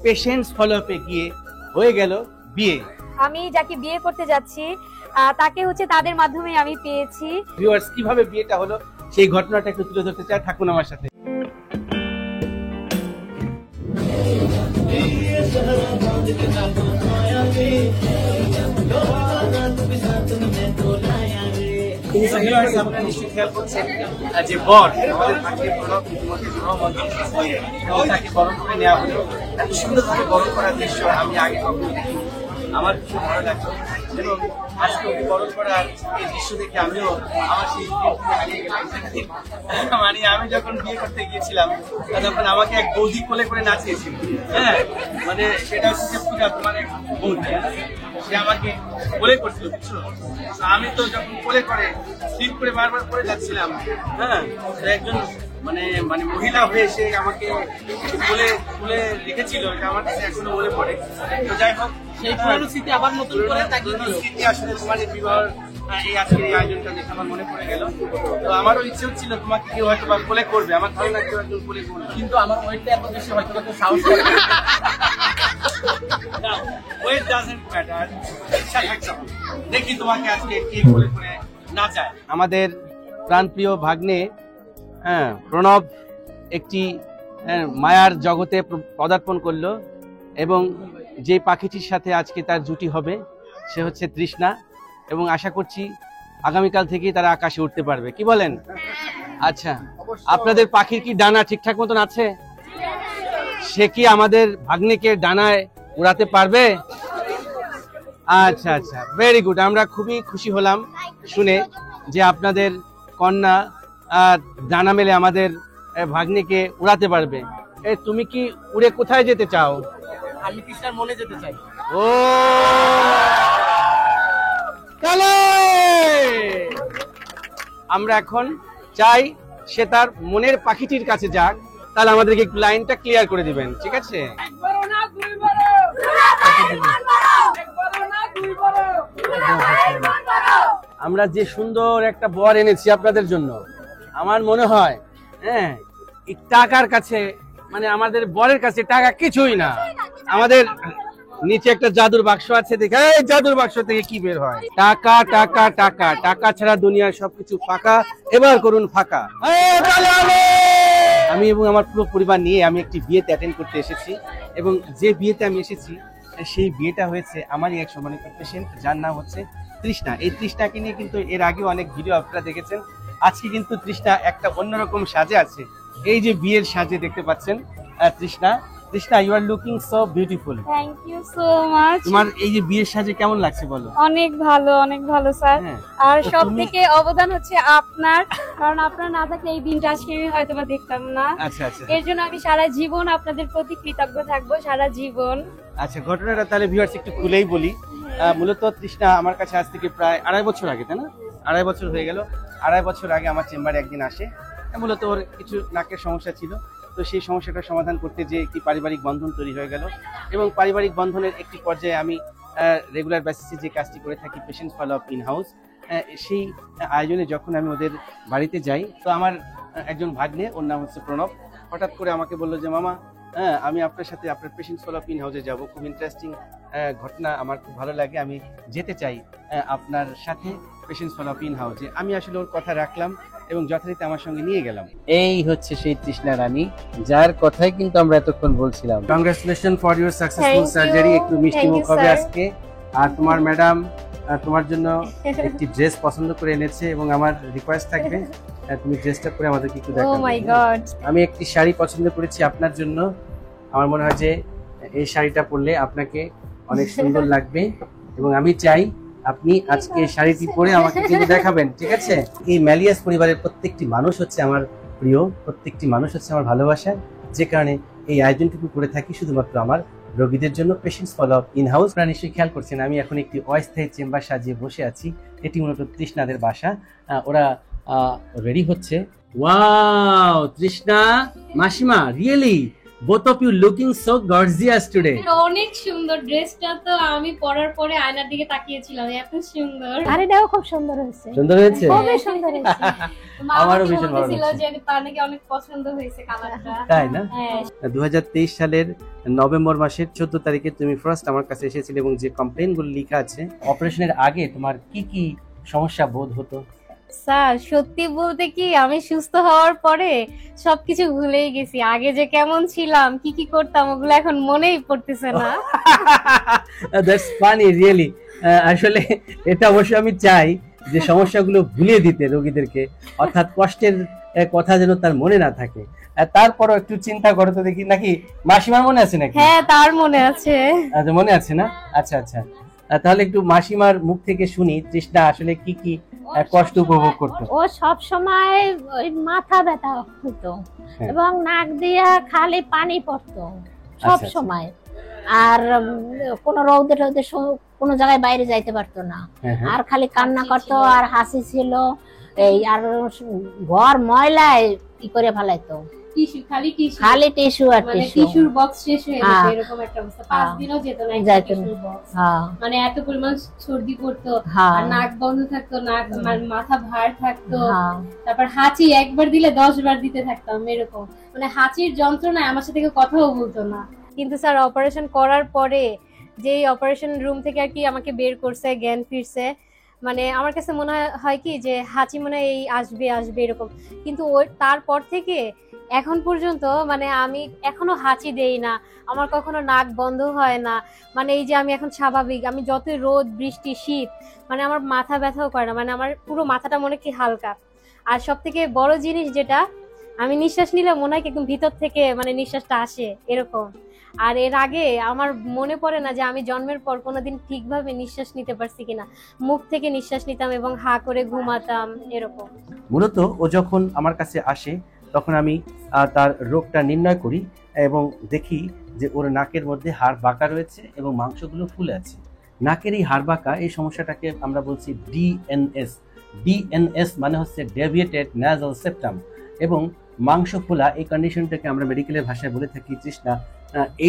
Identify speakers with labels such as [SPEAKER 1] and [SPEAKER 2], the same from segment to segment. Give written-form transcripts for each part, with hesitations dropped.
[SPEAKER 1] Patience follow আপে গিয়ে হয়ে গেল বিয়ে।
[SPEAKER 2] আমি যাকে বিয়ে করতে যাচ্ছি তাকে হচ্ছে তাদের মাধ্যমে আমি পেয়েছি।
[SPEAKER 1] ভিউয়ার্স কিভাবে বিয়েটা হলো সেই ঘটনাটা একটু তুলে ধরতে চাই, থাকুন আমার সাথে। খেয়াল করছেন যে বর আমাদের ভাগ্যে প্রণব ইতিমধ্যে তাকে বরণ করে নেওয়া হলো। এত সুন্দরভাবে বরণ করার দৃশ্য আমি আগে কখনো দেখিনি। আমার খুব ভালো লাগছে এবং আজকে ওকে বরণ করার এই দৃশ্য দেখে আমিও আমার সেই হারিয়ে গেলাম। মানে আমি যখন বিয়ে করতে গিয়েছিলাম তখন আমাকে এক বৌদি কোলে করে নাচিয়েছিল। হ্যাঁ, মানে সেটা হচ্ছে পূজা, তোমার এক বৌদি, সে আমাকে কোলে করছিল, বুঝছো? আমি তো যখন কোলে করে স্লিপ করে বারবার পড়ে যাচ্ছিলাম। হ্যাঁ, একজন মানে মানে মহিলা হয়ে সে আমাকে কোলে কোলে রেখেছিল, এটা আমার কাছে এখনো মনে পড়ে। তো যাই হোক, সেই পুরনো স্মৃতি আবার নতুন করে স্মৃতি আসলে তোমার এই বিবাহ এই আজকের এই আয়োজনটা দেখে আমার মনে পড়ে গেল। তো আমারও ইচ্ছে হচ্ছিল তোমাকে কেউ হয়তো বা কোলে করবে, আমার ধারণা কেউ একজন কোলে করবে, কিন্তু আমার ওয়েটটা এত বেশি হয়তো কত সাহস করে ওয়েট ডাজন্ট ম্যাটার, ইচ্ছা থাকতে হবে। দেখি তোমাকে আজকে কে কোলে করে নাচায়। আমাদের প্রাণপ্রিয় ভাগ্নে প্রণব একটি মায়ার জগতে পদার্পণ করলো এবং যে পাখিটির সাথে আজকে তার জুটি হবে সে হচ্ছে তৃষ্ণা, এবং আশা করছি আগামীকাল থেকেই তারা আকাশে উঠতে পারবে। কি বলেন? আচ্ছা, আপনাদের পাখির কি ডানা ঠিকঠাক মতন আছে? সে কি আমাদের ভাগ্নেকে ডানায় উড়াতে পারবে? আচ্ছা আচ্ছা, ভেরি গুড। আমরা খুবই খুশি হলাম শুনে যে আপনাদের কন্যা ডানা মেলে আমাদের ভাগ্নেকে উড়াতে পারবে। তুমি কি উড়ে কোথায় যেতে চাও?
[SPEAKER 3] আমি কৃষ্ণার মনে যেতে চাই।
[SPEAKER 1] ও তাহলে আমরা এখন চাই সে তার মনের পাখিটির কাছে যাক। তাহলে আমাদেরকে একটু লাইনটা ক্লিয়ার করে দিবেন, ঠিক আছে? আমরা যে সুন্দর একটা বর এনেছি আপনাদের জন্য, আমার মনে হয় হ্যাঁ টাকার কাছে মানে আমাদের বরের কাছে টাকা কিছুই না। আমাদের নিচে একটা জাদুর বাক্স আছে, দেখে এই জাদুর বাক্স থেকে কি বের হয়? টাকা টাকা টাকা, টাকা ছাড়া দুনিয়ার সবকিছু ফাঁকা, এবার করুন ফাঁকা। আমি এবং আমার পুরো পরিবার নিয়ে আমি একটি বিয়েতে অ্যাটেন্ড করতে এসেছি, এবং যে বিয়েতে আমি এসেছি সেই বিয়েটা হয়েছে আমারই এক সম্মানিত পেশেন্ট, যার নাম হচ্ছে তৃষ্ণা। এই তৃষ্ণাকে নিয়ে কিন্তু এর আগে অনেক ভিডিও আপনারা দেখেছেন। আজকে কিন্তু তৃষ্ণা একটা অন্যরকম সাজে আছে। এই যে বিয়ের সাজে দেখতে পাচ্ছেন Trishna, Trishna you are looking so beautiful.
[SPEAKER 2] Thank you so much.
[SPEAKER 1] তোমার এই যে বিয়ের সাজে কেমন লাগছে বলো?
[SPEAKER 2] অনেক ভালো স্যার। আর সব থেকে অবদান হচ্ছে আপনার, কারণ আপনার না থাকলে এই দিনটা আজকে আমি হয়তো বা দেখতাম না।
[SPEAKER 1] আচ্ছা আচ্ছা,
[SPEAKER 2] এর জন্য আমি সারা জীবন আপনাদের প্রতি কৃতজ্ঞ থাকবো, সারা জীবন।
[SPEAKER 1] আচ্ছা, ঘটনাটা তাহলে ভিউয়ার্স একটু খুলেই বলি। মূলত তৃষ্ণা আমার কাছে আজ থেকে প্রায় 2.5 বছর আগে, তাই না? 2.5 বছর হয়ে গেল। 2.5 বছর আগে আমার চেম্বারে একদিন আসে। মূলত ওর কিছু নাকের সমস্যা ছিল, তো সেই সমস্যাটার সমাধান করতে যে একটি পারিবারিক বন্ধন তৈরি হয়ে গেল, এবং পারিবারিক বন্ধনের একটি পর্যায়ে আমি রেগুলার বেসিসে যে কাজটি করে থাকি patient follow up in house, সেই আয়োজনে যখন আমি ওদের বাড়িতে যাই, তো আমার একজন ভাগ্নে, ওর নাম হচ্ছে প্রণব, হঠাৎ করে আমাকে বললো যে মামা আমি আপনার সাথে আপনার পেশেন্ট ফলো আপ ইন হাউসে যাবো, খুব ইন্টারেস্টিং ঘটনা, আমার খুব ভালো লাগে, আমি যেতে চাই আপনার সাথে পেশেন্ট ফলো আপ ইন হাউসে। আমি আসলে ওর কথা রাখলাম এবং যথারীতি আমার সঙ্গে নিয়ে গেলাম। এই হচ্ছে সেই তৃষ্ণা রানী, যার কথাই কিন্তু আমরা এতক্ষণ বলছিলাম। Congratulation for your successful surgery. একটু মিষ্টি মুখ হবে আজকে। আর তোমার ম্যাডাম তোমার জন্য একটি ড্রেস পছন্দ করে এনেছে, এবং আমার রিকোয়েস্ট থাকবে তুমি ড্রেসটা পরে আমাদেরকে একটু দেখাবে।
[SPEAKER 2] ও মাই গড।
[SPEAKER 1] আমি একটি শাড়ি পছন্দ করেছি আপনার জন্য। আমার মনে হয় যে এই শাড়িটা পরলে আপনাকে অনেক সুন্দর লাগবে, এবং আমি চাই আপনি আজকে শাড়িটি পরে আমাকে কিন্তু দেখাবেন, ঠিক আছে? এই ম্যালিয়াস পরিবারের প্রত্যেকটি মানুষ হচ্ছে আমার প্রিয়, প্রত্যেকটি মানুষ হচ্ছে আমার ভালোবাসা, যে কারণে এই আয়োজনটুকু করে থাকি শুধুমাত্র আমার রোগীদের জন্য, patients follow up in house. আপনারা নিশ্চয়ই খেয়াল করছেন আমি এখন একটি অস্থায়ী চেম্বার সাজিয়ে বসে আছি। এটি মূলত তৃষ্ণাদের বাসা। ওরা রেডি হচ্ছে। ওয়াও, তৃষ্ণা মাসিমা, really both of you looking so gorgeous today.
[SPEAKER 2] অনেক সুন্দর ড্রেসটা, তো আমি পরার পরে আয়নার দিকে তাকিয়েছিলাম, এত সুন্দর।
[SPEAKER 4] শাড়িটাও খুব সুন্দর হয়েছে,
[SPEAKER 1] সুন্দর হয়েছে?
[SPEAKER 4] খুবই সুন্দর হয়েছে।
[SPEAKER 1] আমারও ভীষণ ভালো
[SPEAKER 2] ছিল
[SPEAKER 1] লাগছে।
[SPEAKER 2] যে তার নাকি অনেক পছন্দ হয়েছে কালারটা।
[SPEAKER 1] তাই না?
[SPEAKER 2] হ্যাঁ।
[SPEAKER 1] 2023 সালের নভেম্বর মাসের 14 তারিখে তুমি ফার্স্ট আমার কাছে এসেছিলে এবং যে কমপ্লেইনগুলো লেখা আছে, অপারেশনের আগে তোমার কি কি সমস্যা বোধ হতো?
[SPEAKER 2] স্যার সত্যি বলতে কি, আমি সুস্থ হওয়ার পরে সবকিছু ভুলেই গেছি। আগে যে কেমন ছিলাম, কি কি করতাম, ওগুলো এখন মনেই পড়তেছে না।
[SPEAKER 1] That's funny really. আসলে এটা অবশ্যই আমি চাই যে সমস্যাগুলো ভুলিয়ে দিতে রোগীদেরকে, অর্থাৎ কষ্টের কথা যেন তার মনে না থাকে। তারপরও একটু চিন্তা করো তো দেখি, নাকি মাসিমার মনে আছে নাকি?
[SPEAKER 2] হ্যাঁ, তার মনে আছে।
[SPEAKER 1] আচ্ছা, মনে আছে না? আচ্ছা আচ্ছা, তাহলে একটু মাসিমার মুখ থেকে শুনি তৃষ্ণা আসলে কি কি কষ্ট উপভোগ করতো।
[SPEAKER 4] ও সব সময় ওই মাথা ব্যথা হতো
[SPEAKER 1] হ্যাঁ।
[SPEAKER 4] এবং নাক দিয়া খালি পানি পড়তো সব
[SPEAKER 1] আচ্ছা।
[SPEAKER 4] সময়। আর কোনো রৌদে টৌদে কোনো জায়গায় বাইরে যাইতে পারতো না,
[SPEAKER 1] হ্যাঁ, হ্যাঁ।
[SPEAKER 4] আর খালি কান্না করতো আর হাসি ছিল এই, আর ঘর ময়লায় ই করে ফেলাইতো,
[SPEAKER 2] টিস্যু, খালি টিস্যু,
[SPEAKER 4] খালি টিস্যু আর
[SPEAKER 2] মানে
[SPEAKER 4] টিস্যু।
[SPEAKER 2] টিস্যুর বক্স শেষ হয়ে
[SPEAKER 4] হ্যাঁ।
[SPEAKER 2] গেছে, এরকম একটা অবস্থা। 5 দিনও যেত না একটা
[SPEAKER 4] যাইতো না।
[SPEAKER 2] টিস্যুর বক্স।
[SPEAKER 4] হ্যাঁ
[SPEAKER 2] মানে এত পরিমাণ সর্দি করতো,
[SPEAKER 4] হ্যাঁ
[SPEAKER 2] আর নাক বন্ধ থাকতো, নাক মানে মাথা ভার থাকতো,
[SPEAKER 4] হ্যাঁ।
[SPEAKER 2] তারপর হাঁচি একবার দিলে 10 বার দিতে থাকতাম এরকম। মানে হাঁচির যন্ত্রণায় আমার সাথে কেউ কথাও বলতো না। কিন্তু স্যার অপারেশন করার পরে, যেই অপারেশন রুম থেকে আর কি আমাকে বের করছে, জ্ঞান ফিরছে, মানে আমার কাছে মনে হয় কি যে হাঁচি মনে হয় এই আসবে আসবে এরকম। কিন্তু ওই তারপর থেকে এখন পর্যন্ত মানে আমি এখনো হাঁচি দেই না, আমার কখনো নাক বন্ধ হয় না। মানে এই যে আমি এখন স্বাভাবিক, আমি যতই রোদ বৃষ্টি শীত, মানে আমার মাথা ব্যথাও করে না, মানে আমার পুরো মাথাটা মনে কি হালকা। আর সব থেকে বড় জিনিস যেটা, আমি নিঃশ্বাস নিলে মনে হয় কি একদম ভিতর থেকে মানে নিঃশ্বাসটা আসে এরকম। আর এর আগে আমার মনে পড়ে না যে আমি জন্মের পর কোনোদিন ঠিকভাবে নিঃশ্বাস নিতে পারছি কিনা। মুখ থেকে নিঃশ্বাস নিতাম এবং হা করে ঘুমাতাম এরকম।
[SPEAKER 1] মূলত ও যখন আমার কাছে আসে তখন আমি তার রোগটা নির্ণয় করি এবং দেখি যে ওর নাকের মধ্যে হাড় বাঁকা রয়েছে এবং মাংসগুলো ফুলে আছে। নাকের এই হাড় বাঁকা এই সমস্যাটাকে আমরা বলছি ডিএনএস। ডিএনএস মানে হচ্ছে ডেভিয়েটেড ন্যাজাল সেপ্টাম, এবং মাংস ফোলা এই কন্ডিশনটাকে আমরা মেডিকেলের ভাষায় বলে থাকি তৃষ্ণা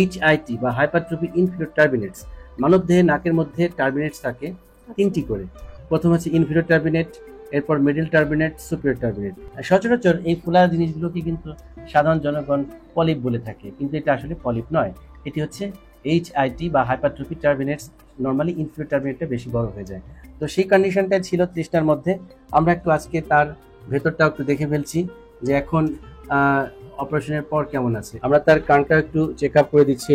[SPEAKER 1] HIT বা হাইপারট্রফি ইনফিরিয়র টার্বিনেটস। মানবদেহে নাকের মধ্যে টার্বিনেটস থাকে 3টি করে। প্রথম হচ্ছে ইনফিরিয়র টার্বিনেট, এরপর মিডল টার্বিনেট, সুপিরিয়র টার্বিনেট। সচরাচর এই ফোলা জিনিসগুলোকে কিন্তু সাধারণ জনগণ পলিপ বলে থাকে, কিন্তু এটা আসলে পলিপ নয়, এটি হচ্ছে HIT বা হাইপারট্রফি টার্বিনেটস। নর্মালি ইনফিরিয়র টার্বিনেটটা বেশি বড় হয়ে যায়। তো সেই কন্ডিশনটা ছিল তৃষ্ণার মধ্যে। আমরা একটু আজকে তার ভেতরটাও একটু দেখে ফেলছি যে এখন অপারেশনের পর কেমন আছে। আমরা তার কানটা একটু চেক আপ করে দিচ্ছি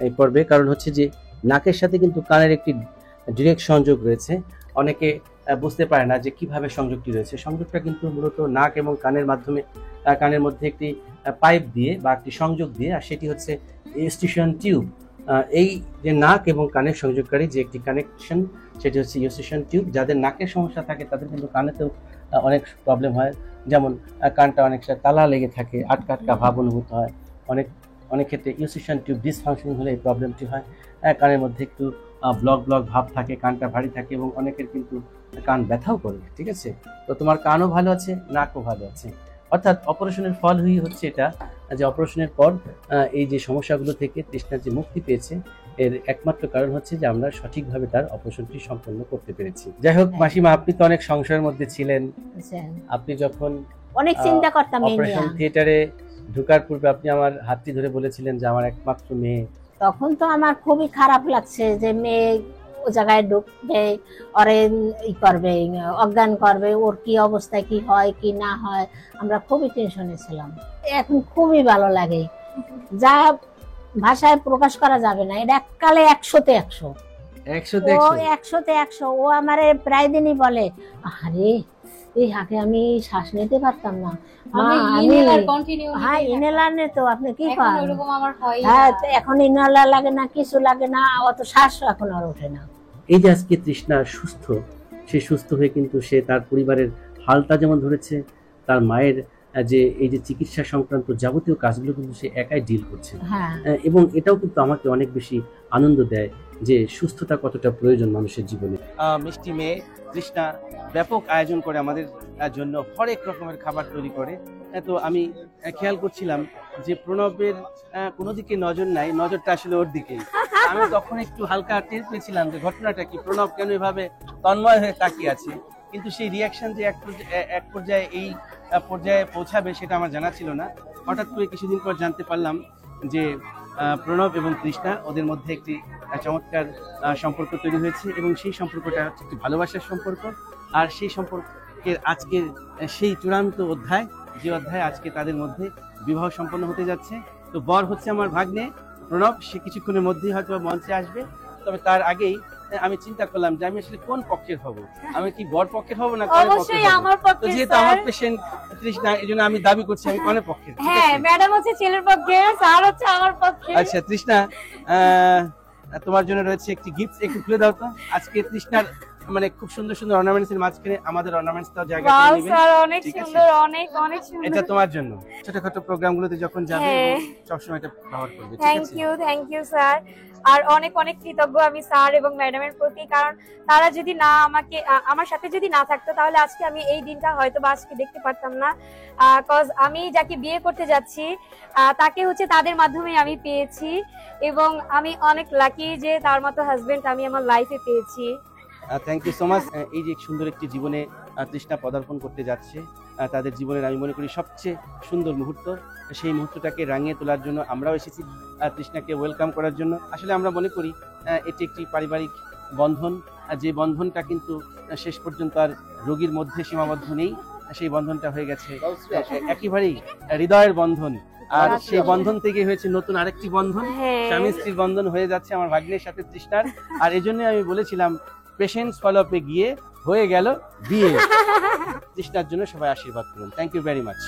[SPEAKER 1] এই পর্বে, কারণ হচ্ছে যে নাকের সাথে কিন্তু কানের একটি ডিরেক্ট সংযোগ রয়েছে। অনেকে বুঝতে পারে না যে কিভাবে সংযোগটি রয়েছে। সংযোগটা কিন্তু মূলত নাক এবং কানের মাধ্যমে, কানের মধ্যে একটি পাইপ দিয়ে বা একটি সংযোগ দিয়ে, আর সেটি হচ্ছে ইউস্টেশন টিউব। এই যে নাক এবং কানের সংযোগকারী যে একটি কানেকশন, সেটি হচ্ছে ইউস্টেশন টিউব। যাদের নাকের সমস্যা থাকে তাদের কিন্তু কানেতেও অনেক প্রবলেম হয়, যেমন কানটা অনেকটা তালা লেগে থাকে, আটকা আটকা ভাব অনুভূত হয়। অনেক ক্ষেত্রে ইউস্টেশন টিউব ডিসফাংশন হলে এই প্রবলেমটি হয়। কানের মধ্যে একটু ব্লক ভাব থাকে, কানটা ভারী থাকে এবং অনেকের কিন্তু কান ব্যথাও করে। ঠিক আছে, তো তোমার কানও ভালো আছে, নাকও ভালো আছে। অর্থাৎ অপারেশনের ফল হচ্ছে এটা যে অপারেশনের পর এই যে সমস্যাগুলো থেকে তৃষ্ণা যে মুক্তি পেয়েছে, এর একমাত্র কারণ হচ্ছে যে আমরা সঠিকভাবে তার অপারেশনটি সম্পন্ন করতে পেরেছি। যাই হোক মাসিমা, আপনি তো অনেক সংশয়ের মধ্যে ছিলেন। আপনি যখন
[SPEAKER 4] অনেক চিন্তা করতাম এই
[SPEAKER 1] অপারেশন
[SPEAKER 4] নিয়ে।
[SPEAKER 1] থিয়েটারে ঢোকার পূর্বে আপনি আমার হাতটি ধরে বলেছিলেন যে আমার একমাত্র মেয়ে।
[SPEAKER 4] তখন তো আমার খুবই খারাপ লাগছে যে মেয়ে ও জায়গায় ঢুকবে, ওরে ই করবে, অজ্ঞান করবে, ওর কি অবস্থায় কি হয় কি না হয়, আমরা খুবই টেনশনে ছিলাম। এখন খুবই ভালো লাগে, যা ভাষায় প্রকাশ করা যাবে না। এটা এককালে 100-তে 100।
[SPEAKER 1] 100-তে
[SPEAKER 4] ও
[SPEAKER 1] 100।
[SPEAKER 4] 100-তে 100। ও আমারে প্রায় দিনই বলে, আরে এই আগে আমি শ্বাস নিতে পারতাম না,
[SPEAKER 2] আমি ইনহেলার কন্টিনিউ
[SPEAKER 4] হ্যাঁ ইনহেলার নে তো আপনি কি
[SPEAKER 2] এখন
[SPEAKER 4] করেন?
[SPEAKER 2] ওরকম আমার হয়
[SPEAKER 4] হ্যাঁ,
[SPEAKER 2] না।
[SPEAKER 4] এখন ইনহেলার লাগে না, কিছু লাগে না, অত শ্বাস এখন আর ওঠে না।
[SPEAKER 1] এই যে আজকে তৃষ্ণা সুস্থ, সে সুস্থ হয়ে কিন্তু সে তার পরিবারের হালটা যেমন ধরেছে, তার মায়ের যে এই যে চিকিৎসা সংক্রান্ত যাবতীয় কাজগুলো কিন্তু সে একাই ডিল করছে।
[SPEAKER 4] হ্যাঁ,
[SPEAKER 1] এবং এটাও কিন্তু আমাকে অনেক বেশি আনন্দ দেয় যে সুস্থতা কতটা প্রয়োজন মানুষের জীবনে। মিষ্টি মেয়ে তৃষ্ণা ব্যাপক আয়োজন করে আমাদের জন্য, হরেক রকমের খাবার তৈরি করে। তো আমি খেয়াল করছিলাম যে প্রণবের কোনো দিকে নজর নাই, নজরটা আসলে ওর দিকেই। আমি তখন একটু হালকা টের পেয়েছিলাম যে ঘটনাটা কি, প্রণব কেন এভাবে তন্ময় হয়ে তাকিয়ে আছে। কিন্তু সেই রিয়াকশন যে এক পর্যায়ে এই পর্যায়ে পৌঁছাবে সেটা আমার জানা ছিল না। হঠাৎ করে কিছুদিন পর জানতে পারলাম যে প্রণব এবং তৃষ্ণা ওদের মধ্যে একটি চমৎকার সম্পর্ক তৈরি হয়েছে, এবং সেই সম্পর্কটা হচ্ছে একটি ভালোবাসার সম্পর্ক। আর সেই সম্পর্কের আজকের সেই চূড়ান্ত অধ্যায়, যে অধ্যায় আজকে তাদের মধ্যে বিবাহ সম্পন্ন হতে যাচ্ছে। তো বর হচ্ছে আমার ভাগ্নে প্রণব, সে কিছুক্ষণের মধ্যেই হয়তো মঞ্চে আসবে। তবে তার আগেই আমি চিন্তা করলাম যে আমি আসলে কোন পক্ষের হব, আমি কি বর পক্ষের হব না কনের পক্ষের
[SPEAKER 2] অবশ্যই
[SPEAKER 1] হব?
[SPEAKER 2] আমার
[SPEAKER 1] তো
[SPEAKER 2] পক্ষে
[SPEAKER 1] যেহেতু আমার পেশেন্ট তৃষ্ণা, এই জন্য আমি দাবি করছি আমি কনের পক্ষের। ঠিক
[SPEAKER 2] হ্যাঁ,
[SPEAKER 1] আছে?
[SPEAKER 2] ম্যাডাম হচ্ছে ছেলের পক্ষে, স্যার হচ্ছে আমার পক্ষে।
[SPEAKER 1] আচ্ছা তৃষ্ণা, তোমার জন্য রয়েছে একটি গিফট, একটু খুলে দাও তো। আজকে তৃষ্ণার মানে খুব সুন্দর সুন্দর অর্নামেন্টস এর মাঝখানে আমাদের অর্নামেন্টসটাও জায়গা করে
[SPEAKER 2] ওয়াও
[SPEAKER 1] নেবেন।
[SPEAKER 2] স্যার, অনেক
[SPEAKER 1] ঠিক আছে?
[SPEAKER 2] সুন্দর, অনেক অনেক সুন্দর।
[SPEAKER 1] এটা তোমার জন্য, ছোটখাটো প্রোগ্রামগুলোতে যখন যাবে
[SPEAKER 2] হ্যাঁ।
[SPEAKER 1] সবসময় এটা ব্যবহার করবে। ঠিক
[SPEAKER 2] থ্যাংক
[SPEAKER 1] আছে?
[SPEAKER 2] You sir. আর অনেক অনেক কৃতজ্ঞ আমি স্যার এবং ম্যাডামের প্রতি, কারণ তারা যদি না আমাকে আমার সাথে যদি না থাকতো তাহলে আজকে আমি এই দিনটা হয়তো বা আজকে দেখতে পারতাম না। কজ আমি যাকে বিয়ে করতে যাচ্ছি তাকে হচ্ছে তাদের মাধ্যমে আমি পেয়েছি, এবং আমি অনেক লাকি যে তার মতো হাজবেন্ড আমি আমার লাইফে পেয়েছি।
[SPEAKER 1] Thank you so much. এই যে সুন্দর একটি জীবনে তৃষ্ণা পদার্পণ করতে যাচ্ছে, তাদের জীবনের আমি মনে করি সবচেয়ে সুন্দর মুহূর্ত। সেই মুহূর্তটাকে রাঙিয়ে তোলার জন্য আমরাও এসেছি, তৃষ্ণাকে ওয়েলকাম করার জন্য। আসলে আমরা মনে করি এটি একটি পারিবারিক বন্ধন, যে বন্ধনটা কিন্তু শেষ পর্যন্ত আর রোগীর মধ্যে সীমাবদ্ধ নেই। সেই বন্ধনটা হয়ে গেছে একেবারেই হৃদয়ের বন্ধন। আর সেই বন্ধন থেকে হয়েছে নতুন আরেকটি বন্ধন,
[SPEAKER 2] হ্যাঁ।
[SPEAKER 1] স্বামী স্ত্রীর বন্ধন হয়ে যাচ্ছে আমার ভাগ্নের সাথে তৃষ্ণার। আর এই জন্য আমি বলেছিলাম পেশেন্টস ফলো আপে গিয়ে হয়ে গেল বিয়ে। তৃষ্ণার জন্য সবাই আশীর্বাদ করুন। Thank you very much.